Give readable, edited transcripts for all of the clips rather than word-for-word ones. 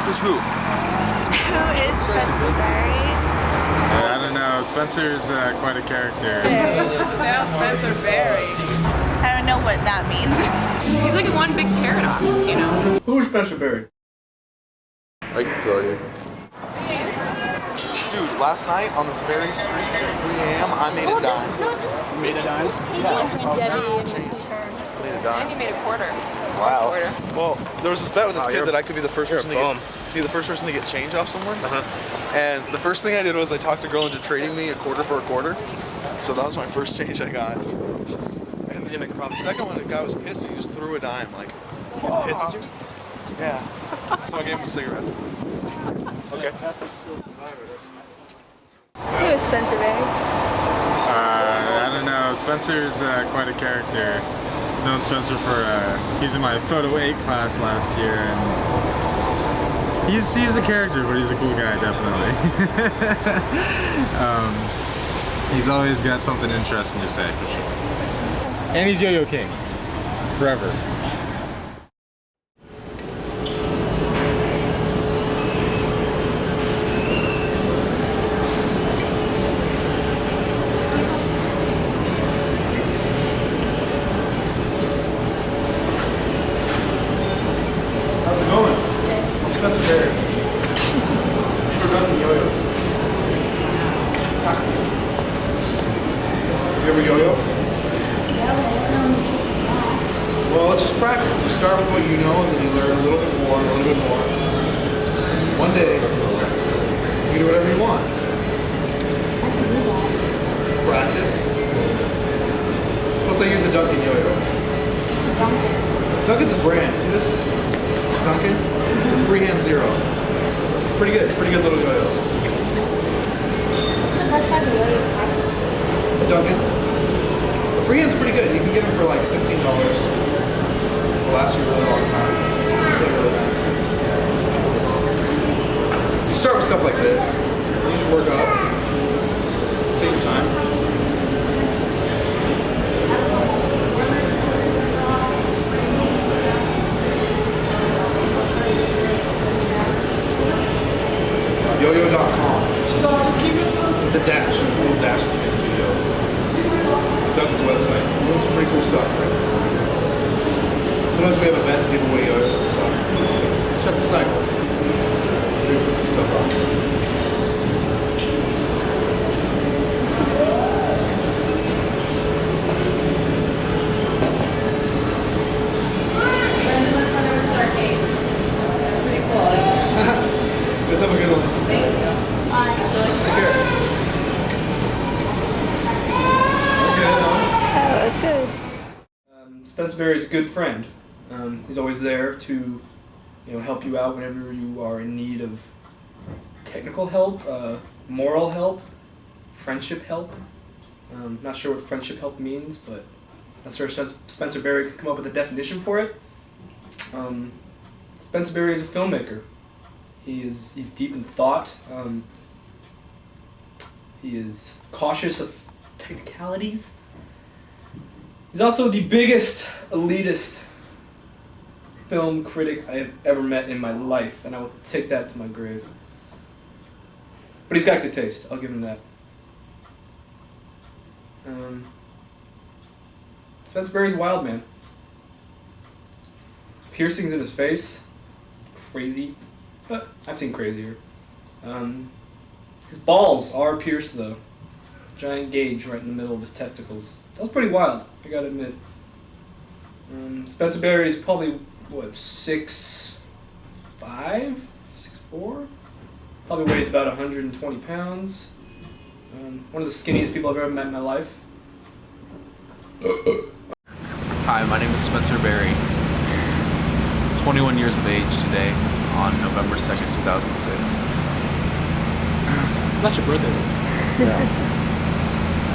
Who's who? Who is Spencer Berry? I don't know. Spencer's quite a character. Now Spencer Berry. I don't know what that means. He's like one big paradox, you know? Who's Spencer Berry? I can tell you. Dude, last night on this very street at 3 a.m. I made a dime. You made a dime? Made a dime. And you made a quarter. Wow. Quarter. Well, there was this bet with this kid you're- that I could be the first you're a person to bum. be the first person to get change off someone. And the first thing I did was I talked a girl into trading me a quarter for a quarter. So that was my first change I got. And then the second one, the guy was pissed and he just threw a dime. Like, He's pissed at you? yeah. So I gave him a cigarette. Okay. Who is Spencer Berry? I don't know. Spencer's quite a character. I've known Spencer for he's in my photo 8 class last year, and he's a character, but he's a cool guy, definitely. He's always got something interesting to say, for sure. And he's Yo-Yo King, forever. How's it going? I'm Spencer Berry. For nothing yo-yos. You ever yo-yo? Well, let's just practice. You start with what you know, and then you learn a little bit more, and a little bit more. One day, you can do whatever you want. Practice. Plus, I use a Dunkin' yo-yo. Dunkin's a brand. See this? Dunkin'? It's a freehand zero. Pretty good. It's pretty good little yo-yos. A Dunkin'. The freehand's pretty good. You can get them for like $15. It'll last you a really long time. They're really nice. You start with stuff like this. You should work up. Take your time. Yo-yo.com. With a dash. There's a little dash between the two yos. It's Dunkin's website. We're doing some pretty cool stuff, right? Sometimes we have events, give away yo-yos and stuff. Check the site. Maybe put some stuff on. Let's have a good one. Take care. Oh, good. Spencer Berry's a good friend. He's always there to, help you out whenever you are in need of technical help, moral help, friendship help. Not sure what friendship help means, but I'm sure Spencer Berry could come up with a definition for it. Spencer Berry is a filmmaker. He's deep in thought. He is cautious of technicalities. He's also the biggest elitist film critic I have ever met in my life, and I will take that to my grave. But he's got good taste. I'll give him that. Spencer Berry's a wild man. Piercings in his face. Crazy. But I've seen crazier. His balls are pierced though. Giant gauge right in the middle of his testicles. That was pretty wild, I gotta admit. Spencer Berry is probably, 6'5", 6'4"? Probably weighs about 120 pounds. One of the skinniest people I've ever met in my life. Hi, my name is Spencer Berry. 21 years of age today on November 2nd, 2006. It's not your birthday though.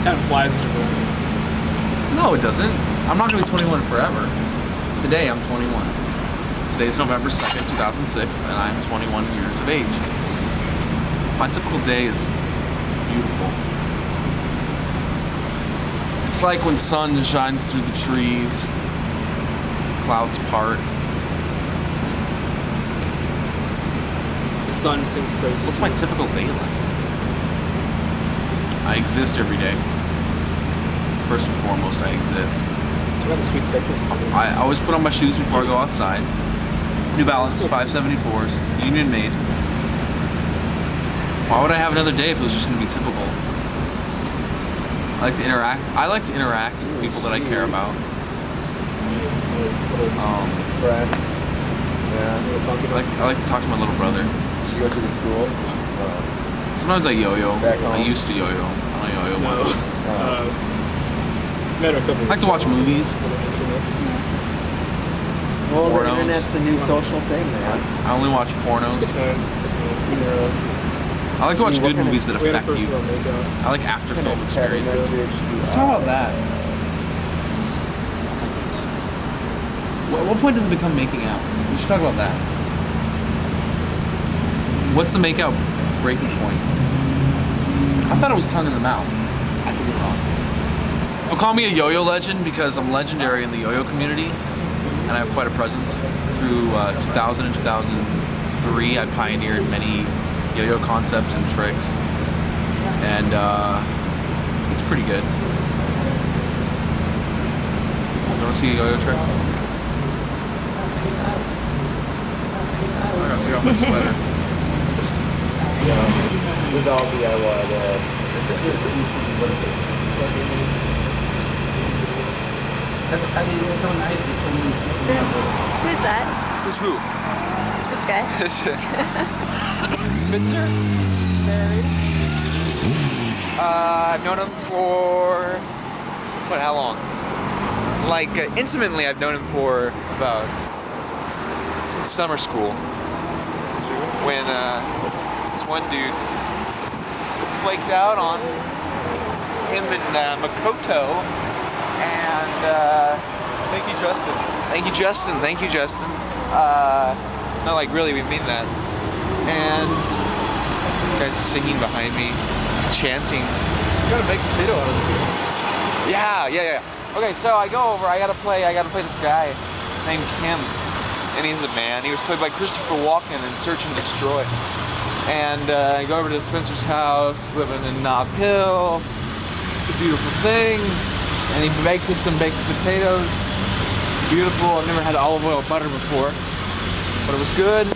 That implies it's your birthday. No, it doesn't. I'm not going to be 21 forever. Today, I'm 21. Today's November 2nd, 2006, and I'm 21 years of age. My typical day is beautiful. It's like when sun shines through the trees, clouds part. sun sings praises. What's my typical day like? I exist every day. First and foremost, I exist. Do you have the sweet text message? I always put on my shoes before I go outside. New Balance 574s, union made. Why would I have another day if it was just going to be typical? I like to interact. I like to interact with people that I care about. Brad. Yeah. I like to talk to my little brother. She go to the school. Sometimes I yo-yo. Back home. I used to yo-yo. I don't yo-yo much. Met her a couple I like to watch movies. Well, Pornos. the internet's a new social thing, man. I only watch pornos. Good times. I like to watch good movies that We had a affect first you. little makeout. I like after film experiences. Let's talk about that. At what point does it become making out? We should talk about that. What's the makeout breaking point? I thought it was tongue in the mouth. I could be wrong. Well, call me a yo-yo legend because I'm legendary in the yo-yo community, and I have quite a presence. Through 2000 and 2003, I pioneered many yo-yo concepts and tricks, and it's pretty good. You want to see a yo-yo trick? I gotta take off my sweater. This is all DIY. Who's that? Who's who? This guy. Spencer Barry. I've known him for how long? Like intimately, I've known him for about since summer school. When this one dude flaked out on him and Makoto, and thank you, Justin. Thank you, Justin. Thank you, Justin. No, like really, we mean that. And guys singing behind me, chanting. You got a baked potato out of it. Yeah. Okay, so I go over. I gotta play this guy named Kim, and he's a man. He was played by Christopher Walken in Search and Destroy. And I go over to Spencer's house, living in Nob Hill. It's a beautiful thing. And he bakes us some baked potatoes. Beautiful. I've never had olive oil butter before, but it was good.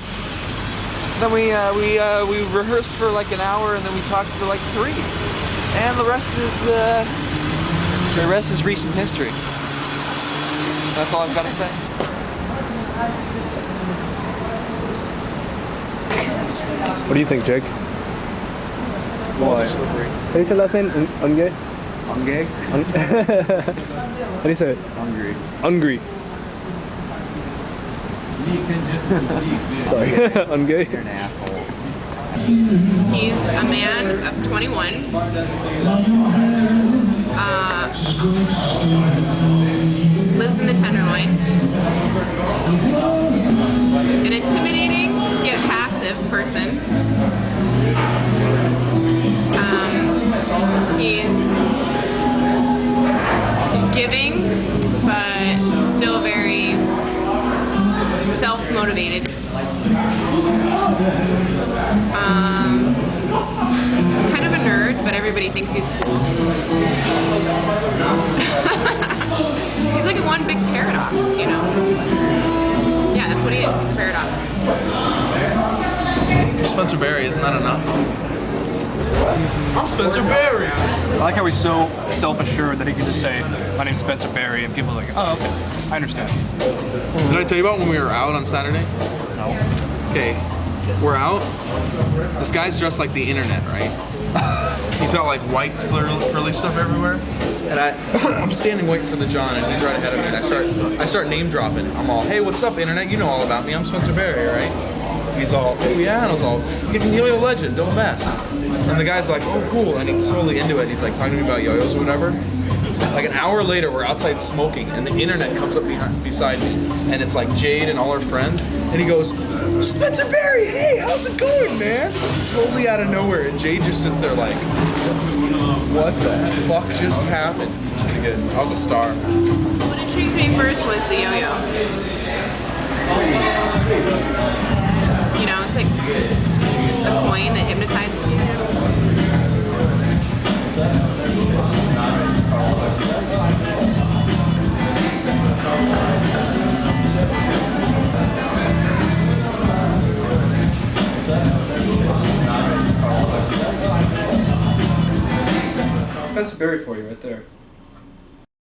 Then we rehearsed for like an hour, and then we talked for like 3. And the rest is recent history. That's all I've got to say. What do you think, Jake? Balls are slippery. How do you say last name? Unge? Unge? How do you say it? Hungry. Hungry. Sorry. Unge? You're an asshole. He's a man of 21. Lives in the Tenderloin. An intimidating yet passive person. He's giving, but still very self-motivated. Kind of a nerd, but everybody thinks he's cool. He's like one big paradox, you know? Yeah, that's what he is. He's a paradox. Spencer Barry, isn't that enough? I'm Spencer Barry! I like how he's so self-assured that he can just say, my name's Spencer Barry, and people are like, oh, okay, I understand. Did I tell you about when we were out on Saturday? No. Okay, we're out. This guy's dressed like the internet, right? He's got like white frilly stuff everywhere. And I'm standing waiting for the John, and he's right ahead of me. And I start name dropping. I'm all, hey, what's up, internet? You know all about me. I'm Spencer Barry, right? He's all, oh yeah, and I was all, fucking yo-yo legend, don't mess. And the guy's like, oh cool, and he's totally into it. He's like talking to me about yo-yos or whatever. Like an hour later, we're outside smoking, and the internet comes up beside me, and it's like Jade and all her friends, and he goes, Spencer Barry, hey, how's it going, man? Totally out of nowhere, and Jade just sits there like, what the fuck just happened? It's pretty good. I was a star. What intrigued me first was the yo-yo. You know, it's like Spencer Berry for you right there.